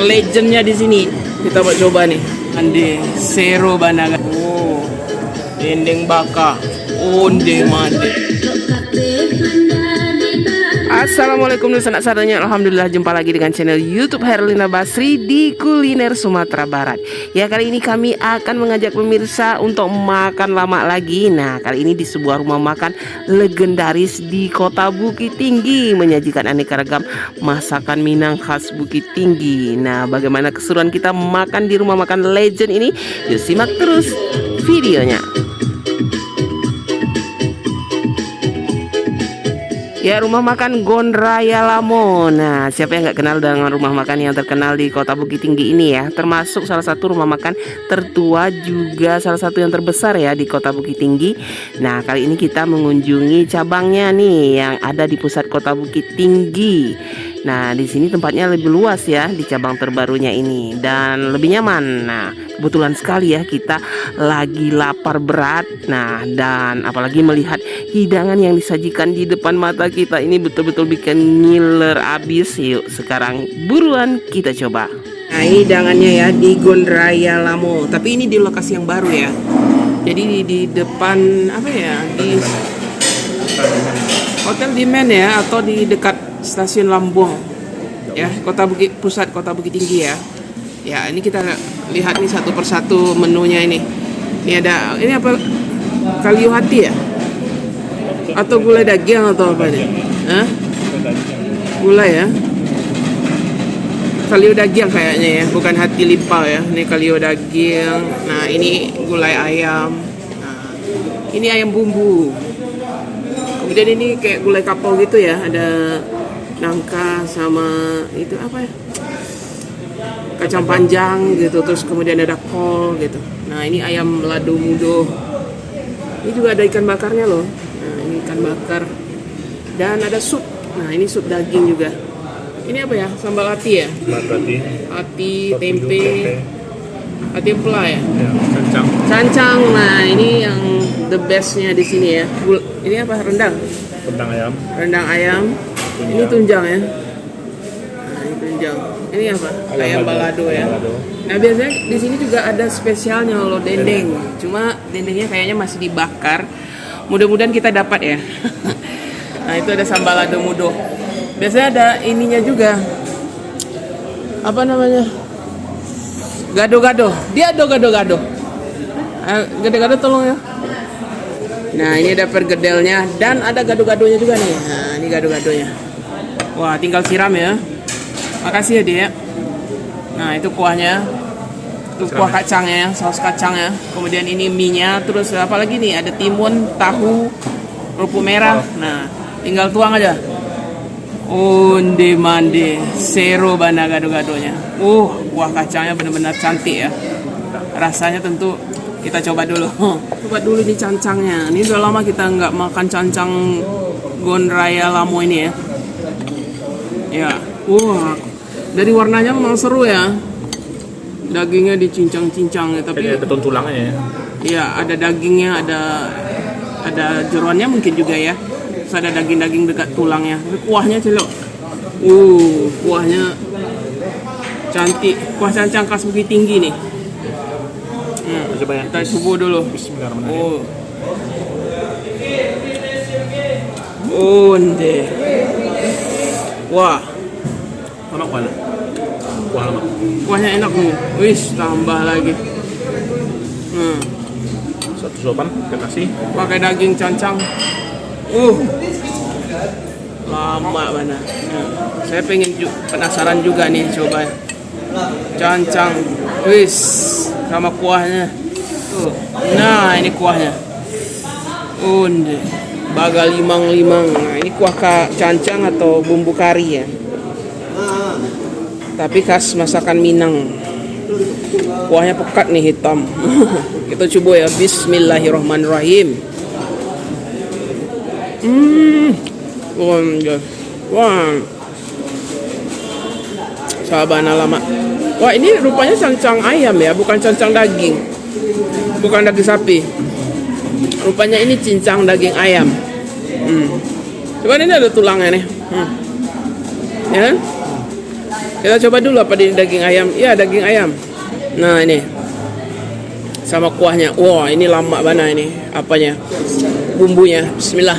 legendnya di sini. Kita buat coba nih. Ande Sero Banaga. Oh, dendeng baka. Onde mande. Assalamualaikum dan sanak saudaranya. Alhamdulillah jumpa lagi dengan channel YouTube Herlina Basri di Kuliner Sumatera Barat. Ya, kali ini kami akan mengajak pemirsa untuk makan lama lagi. Nah, kali ini di sebuah rumah makan legendaris di Kota Bukit Tinggi, menyajikan aneka ragam masakan Minang khas Bukit Tinggi. Nah, bagaimana keseruan kita makan di rumah makan legend ini? Yuk simak terus videonya. Ya, rumah makan Gondraya Lamo. Nah, siapa yang nggak kenal dengan rumah makan yang terkenal di Kota Bukit Tinggi ini ya? Termasuk salah satu rumah makan tertua, juga salah satu yang terbesar ya di Kota Bukit Tinggi. Nah, kali ini kita mengunjungi cabangnya nih yang ada di pusat Kota Bukit Tinggi. Nah, di sini tempatnya lebih luas ya di cabang terbarunya ini dan lebih nyaman. Nah, kebetulan sekali ya kita lagi lapar berat. Nah, dan apalagi melihat hidangan yang disajikan di depan mata kita ini betul-betul bikin ngiler abis. Yuk, sekarang buruan kita coba. Nah, ini hidangannya ya di Gondraya Lamo. Tapi ini di lokasi yang baru ya. Jadi di depan apa ya? Di Hotel Dimen ya, atau di dekat Stasiun Lambung ya, pusat Kota Bukit Tinggi ya. Ya, ini kita lihat nih satu persatu menunya ini. Ini ada, ini apa? Kalio hati ya? Atau gulai daging atau apa nih? Hah? Gulai ya? Kalio daging kayaknya ya, bukan hati limpah ya. Ini kalio daging. Nah, ini gulai ayam. Nah, ini ayam bumbu. Kemudian ini kayak gulai kapau gitu ya, ada nangka sama itu apa ya, kacang panjang gitu, terus kemudian ada kol gitu. Nah, ini ayam lado mudo. Ini juga ada ikan bakarnya loh. Nah, ini ikan bakar dan ada sup. Nah, ini sup daging juga. Ini apa ya, sambal hati ya, hati tempe, hati empela ya, cancang. Nah, ini yang the bestnya di sini ya. Ini apa, rendang ayam. Ini tunjang ya. Nah, ini tunjang. Ini apa? Ayam balado ya. Nah, biasanya di sini juga ada spesialnya loh, dendeng. Cuma dendengnya kayaknya masih dibakar. Mudah-mudahan kita dapat ya. Nah, itu ada sambal lado mudo. Biasanya ada ininya juga. Apa namanya? Gado-gado. Dia ada gado-gado. Gado-gado tolong ya. Nah, ini ada pergedelnya dan ada gado-gadonya juga nih. Nah, ini gado-gadonya. Wah, tinggal siram ya. Makasih ya, Dia. Nah, itu kuahnya. Itu kuah kacangnya, saus kacangnya. Kemudian ini mie-nya, terus apa lagi nih? Ada timun, tahu, kerupuk merah. Nah, tinggal tuang aja. Onde mande, Sero Bana gado-gadonya. Kuah kacangnya benar-benar cantik ya. Rasanya tentu kita coba dulu. Coba dulu nih cancangnya. Ini udah lama kita nggak makan cancang Gondraya Lamo ini ya. Ya, dari warnanya memang seru ya. Dagingnya dicincang-cincang ya, tapi ada tulangnya ya. Iya, ada dagingnya, ada jeroannya mungkin juga ya. Terus ada daging-daging dekat tulangnya. Tapi kuahnya celok. Kuahnya cantik. Kuah cancang khas Bukit Tinggi nih. Coba ya. Kita coba dulu. Bismillahirrahmanirrahim. Onde. Wah, Lama kuahnya. Kuahnya enak nih. Wis, tambah lagi. Satu suapan kita kasih. Pakai daging cancang. Lama mana. Saya penasaran juga nih coba. Cancang. Wis, sama kuahnya. Nah, ini kuahnya. Onde. Baga limang-limang. Nah, ini kuah cancang atau bumbu kari ya. Tapi khas masakan Minang. Kuahnya pekat nih, hitam. Kita coba ya. Bismillahirrahmanirrahim. Wah. Sabana lama. Wah, ini rupanya cancang ayam ya, bukan cancang daging. Bukan daging sapi. Rupanya ini cincang daging ayam. Coba ini ada tulangnya nih. Ya kan? Kita coba dulu apa di daging ayam. Iya, daging ayam. Nah, ini. Sama kuahnya. Wah, ini lama banget ini. Apanya? Bumbunya. Bismillah.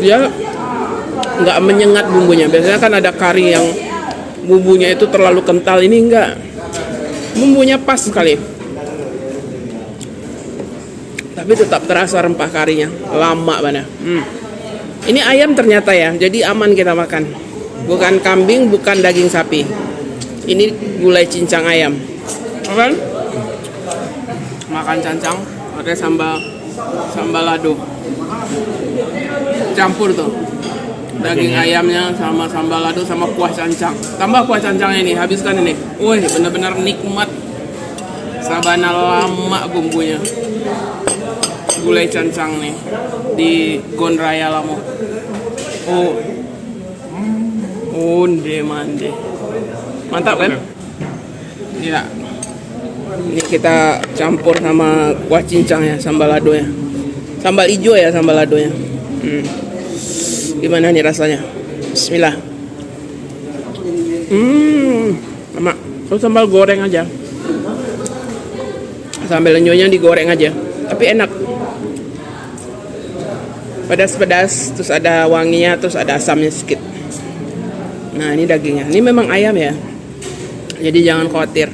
Dia nggak menyengat bumbunya. Biasanya kan ada kari yang bumbunya itu terlalu kental. Ini enggak. Bumbunya pas sekali. Tapi tetap terasa rempah karinya. Lama banget. Ini ayam ternyata ya, jadi aman kita makan. Bukan kambing, bukan daging sapi. Ini gulai cincang ayam. Kan? Makan cancang, pakai sambal lado. Campur tuh. Daging ayamnya sama sambal lado sama kuah cancang. Tambah kuah cancangnya ini, habiskan ini. Wih, benar-benar nikmat. Sabana lama bumbunya. Gulai cancang nih di Gondraya Lamo. Onde mande. Mantap kan? Ya. Ini kita campur sama kuah cincang ya, sambal lado ya. Sambal hijau ya, sambal ladonya. Gimana nih rasanya? Bismillah. Sama. Kalau sambal goreng aja. Sambal lenyonya digoreng aja. Tapi enak. Pedas-pedas, terus ada wanginya, terus ada asamnya sedikit. Nah, ini dagingnya. Ini memang ayam ya. Jadi jangan khawatir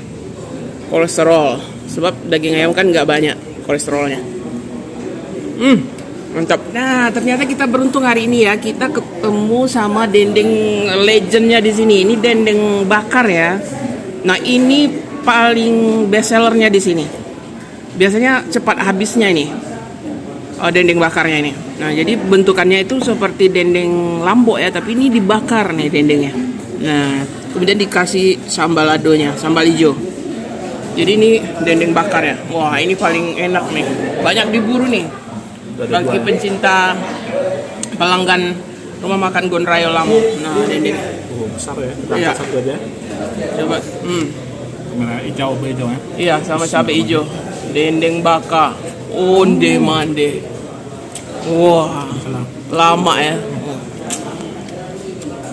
kolesterol, sebab daging ayam kan nggak banyak kolesterolnya. Mantap. Nah, ternyata kita beruntung hari ini ya. Kita ketemu sama dendeng legendnya di sini. Ini dendeng bakar ya. Nah, ini paling best sellernya di sini. Biasanya cepat habisnya ini. Dendeng bakarnya ini. Nah, jadi bentukannya itu seperti dendeng Lombok ya, tapi ini dibakar nih dendengnya. Nah, kemudian dikasih sambal ladonya, sambal hijau. Jadi ini dendeng bakar ya. Wah, ini paling enak nih. Banyak diburu nih. Bagi pencinta pelanggan rumah makan Gondraya Lamo. Nah, dendeng. Besar ya. Iya. Satu aja. Coba. Gimana hijau ya? Iya, sama cabai hijau. Dendeng bakar. Onde mande. Wah, lama ya.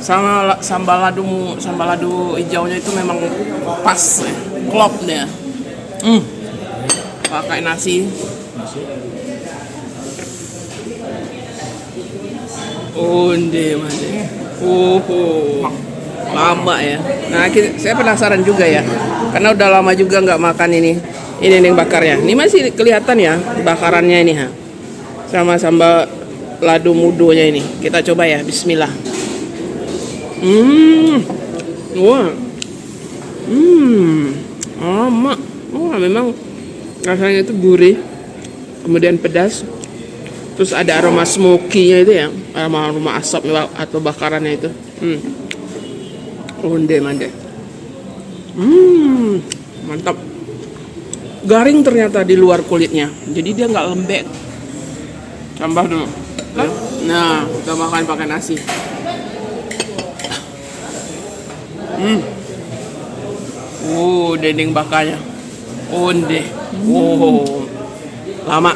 Sama sambal lado hijaunya itu memang pas ya. Klop dia. Pakai nasi. Onde mande. Lama ya. Nah, saya penasaran juga ya. Karena udah lama juga nggak makan ini. Ini dendeng bakarnya. Ini masih kelihatan ya bakarannya ini ha. Sama sambal lado mudonya ini. Kita coba ya. Bismillah. Wah. Lama. Wah, memang rasanya itu gurih. Kemudian pedas. Terus ada aroma smoky-nya itu ya. Aroma asap atau bakarannya itu. Onde mande. Mantap. Garing ternyata di luar kulitnya, jadi dia nggak lembek. Tambah dulu. Nah, kita makan pakai nasi. Dendeng bakarnya. Onde. Lama.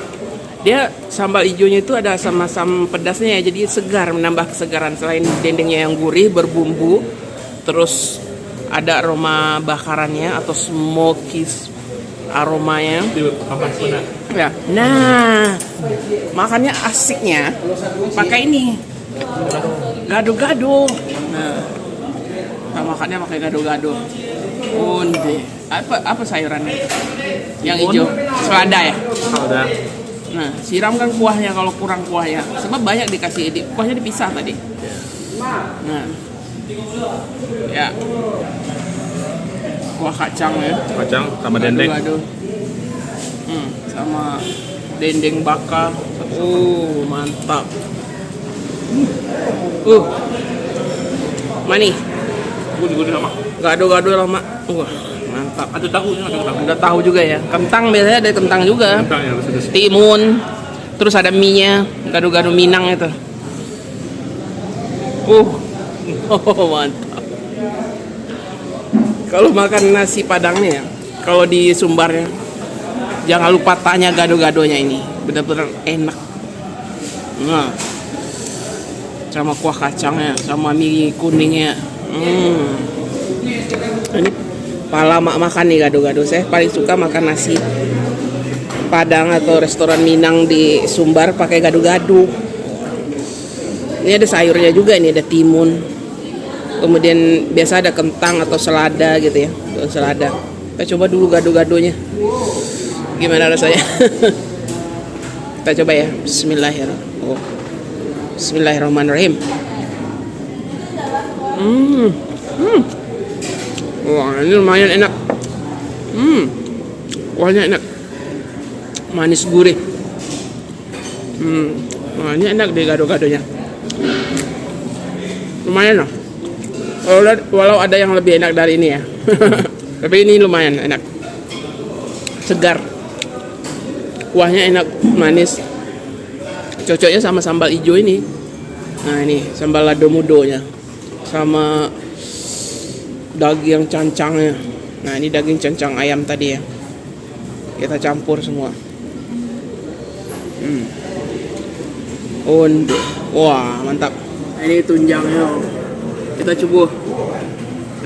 Dia sambal hijaunya itu ada asam-asam pedasnya ya, jadi segar, menambah kesegaran. Selain dendengnya yang gurih berbumbu, terus ada aroma bakarannya atau smoky aromanya. Ya. Nah, makannya asiknya pakai ini gado-gado. Nah, kita makannya pakai gado-gado. Onde. Apa sayurannya? Yang hijau. Selada ya? Selada. Nah, siramkan kuahnya kalau kurang kuahnya. Sebab banyak dikasih kuahnya dipisah tadi. Nah. Ya. Kuah kacang ya. Kacang sama dendeng. Sama dendeng bakar. Mantap. Mani. Gurih sama. Gado-gado lama. Mantap. Ada tahunya, Ada tahu juga ya. Kentang biasanya ada kentang juga. Kentang ya, harus Timun. Terus ada mie-nya, gado-gado Minang itu. Mantap. Kalau makan nasi padangnya ya, kalau di Sumbarnya, jangan lupa tanya gado-gadonya ini. Benar-benar enak. Nah. sama kuah kacangnya, sama mie kuningnya. Ini pala mak makan nih gado-gado. Saya paling suka makan nasi Padang atau restoran Minang di Sumbar pakai gado-gado. Ini ada sayurnya juga, ini ada timun. Kemudian biasa ada kentang atau selada gitu ya, daun selada. Kita coba dulu gado-gadonya. Gimana rasanya? Kita coba ya. Bismillahirrahmanirrahim. Wah, ini lumayan enak. Kuahnya enak. Manis gurih. Wah, ini enak deh gado-gadonya. Lumayan loh. Walau ada yang lebih enak dari ini ya. Tapi ini lumayan enak. Segar. Kuahnya enak, manis. Cocoknya sama sambal hijau ini. Nah, ini sambal lado mudonya. Sama daging cancangnya. Nah, ini daging cancang ayam tadi ya. Kita campur semua. Wah, mantap. Ini tunjangnya. Kita coba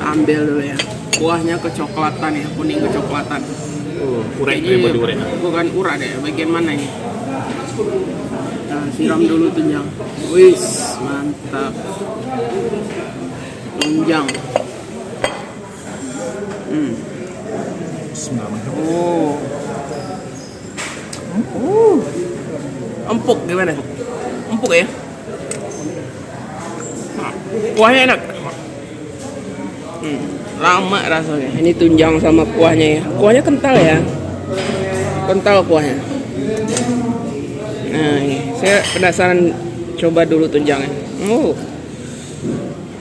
ambil dulu ya. Kuahnya kecoklatan ya, kuning kecoklatan. Urai Ini ini urai. bukan urat ya, bagian mana ini? Nah, siram dulu tunjang. Wis, mantap. Tunjang. Bismillahirrahmanirrahim. Empuk gimana? Empuk ya? Kuahnya enak. Lama rasanya. Ini tunjang sama kuahnya ya. Kuahnya kental ya. Kental kuahnya. Nah, ini saya penasaran, coba dulu tunjangnya.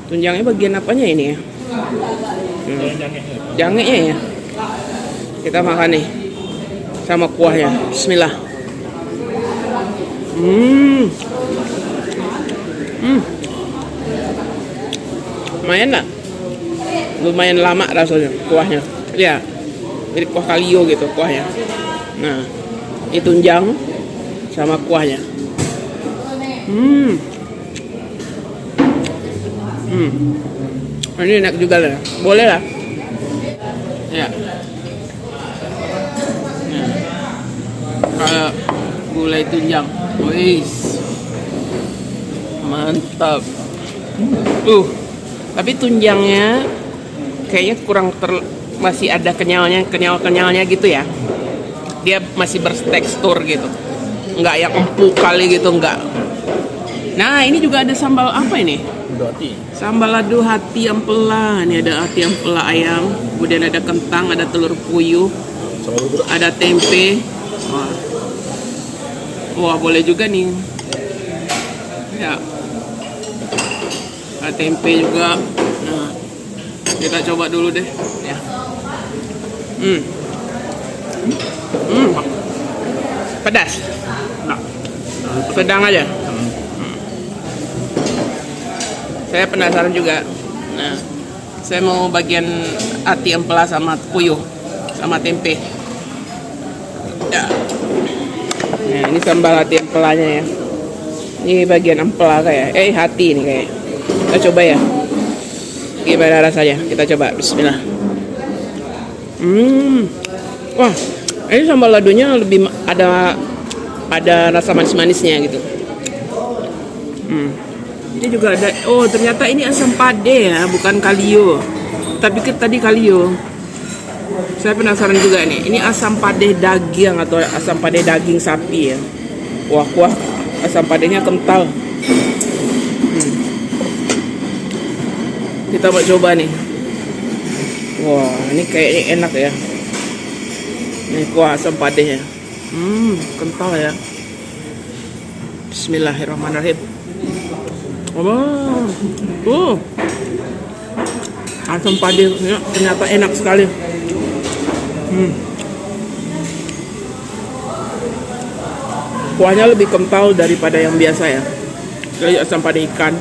Tunjangnya bagian apanya ini ya? Jangenya ya. Kita makan nih sama kuahnya. Bismillah. Lumayan lah. Lumayan lama rasanya kuahnya. Ya, mirip kuah kalio gitu kuahnya. Nah, ini tunjang sama kuahnya. Ini enak juga lah. Boleh lah. Ya. Nah, kalau gulai tunjang, wis, mantap. Tapi tunjangnya kayaknya kurang masih ada kenyal-kenyalnya gitu ya. Dia masih bertekstur gitu. Enggak yang empuk kali gitu, enggak. Nah, ini juga ada sambal apa ini? Hati. Sambal lado hati ampela. Ini ada hati ampela ayam, kemudian ada kentang, ada telur puyuh, ada tempe. Wah, boleh juga nih. Ya. Ada tempe juga. Nah, kita coba dulu deh. Ya. Pedas. Nah, Sedang aja. Saya penasaran juga. Nah, saya mau bagian hati ampela sama puyuh sama tempe. Ya. Nah, ini sambal hati ampelanya ya. Ini bagian ampela kayak. Hati ini kayak. Kita coba ya. Gimana rasanya? Kita coba. Bismillah. Wah, ini sambal ladonya lebih ada rasa manis-manisnya gitu. Ini juga ada. Oh, ternyata ini asam pade ya, bukan kalio. Tapi tadi kalio. Saya penasaran juga nih. Ini asam pade daging atau asam pade daging sapi ya. Wah, kuah asam padenya kental. Kita mau coba nih. Wah, ini kayaknya enak ya. Ini kuah asam padenya. Kental ya. Bismillahirrahmanirrahim. Asam padenya ternyata enak sekali. Kuahnya lebih kental daripada yang biasa ya. Jadi asam pade ikan.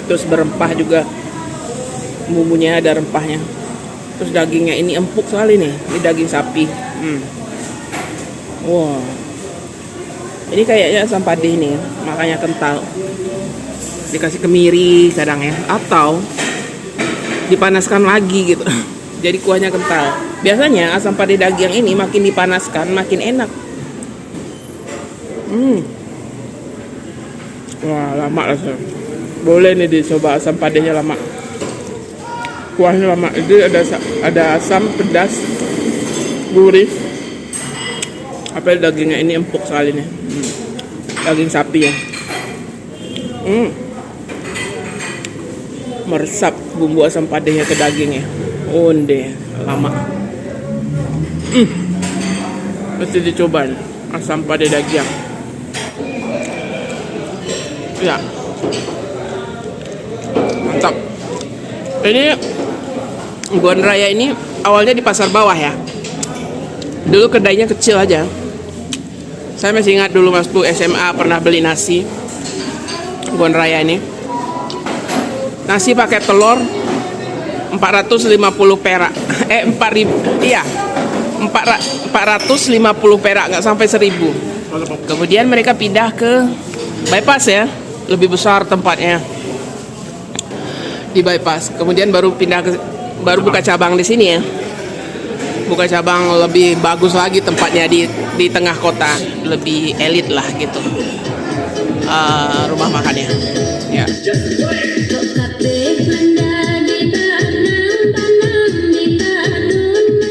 Terus berempah juga. Bumbunya ada rempahnya. Terus dagingnya ini empuk sekali nih. Ini daging sapi. Wow. Ini kayaknya asam pade ini, makanya kental. dikasih kemiri kadang ya, atau dipanaskan lagi gitu. Jadi kuahnya kental. Biasanya asam pade daging ini makin dipanaskan makin enak. Wah, lama rasanya. Boleh nih dicoba asam padenya lama. Kuahnya lama. Itu ada asam, pedas, gurih. Apalagi dagingnya ini empuk sekali nih. Daging sapi ya. Meresap bumbu asam padenya ke dagingnya. Onde, lama. Mesti dicoba nih, asam pade daging. Ya, mantap. Ini Gon Raya ini awalnya di pasar bawah ya. Dulu kedainya kecil aja. Saya masih ingat dulu waktu SMA pernah beli nasi Gon Raya ini. Nasi pakai telur 450 perak. 4.000. Iya. 450 perak, nggak sampai 1.000. Kemudian mereka pindah ke Bypass ya. Lebih besar tempatnya. Di Bypass. Kemudian baru buka cabang di sini ya. Buka cabang lebih bagus lagi tempatnya di tengah kota, lebih elit lah gitu. Rumah makannya. Ya.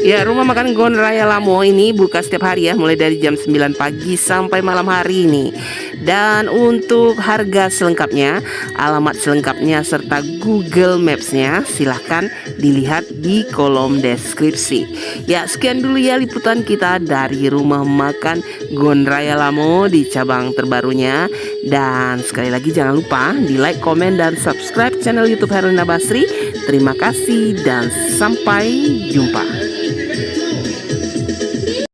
Ya, rumah makan Gon Raya Lamo ini buka setiap hari ya, mulai dari jam 9 pagi sampai malam hari ini. Dan untuk harga selengkapnya, alamat selengkapnya serta Google Maps-nya silahkan dilihat di kolom deskripsi. Ya, sekian dulu ya liputan kita dari rumah makan Gon Raya Lamo di cabang terbarunya. Dan sekali lagi jangan lupa di like, komen, dan subscribe channel YouTube Herlina Basri. Terima kasih dan sampai jumpa.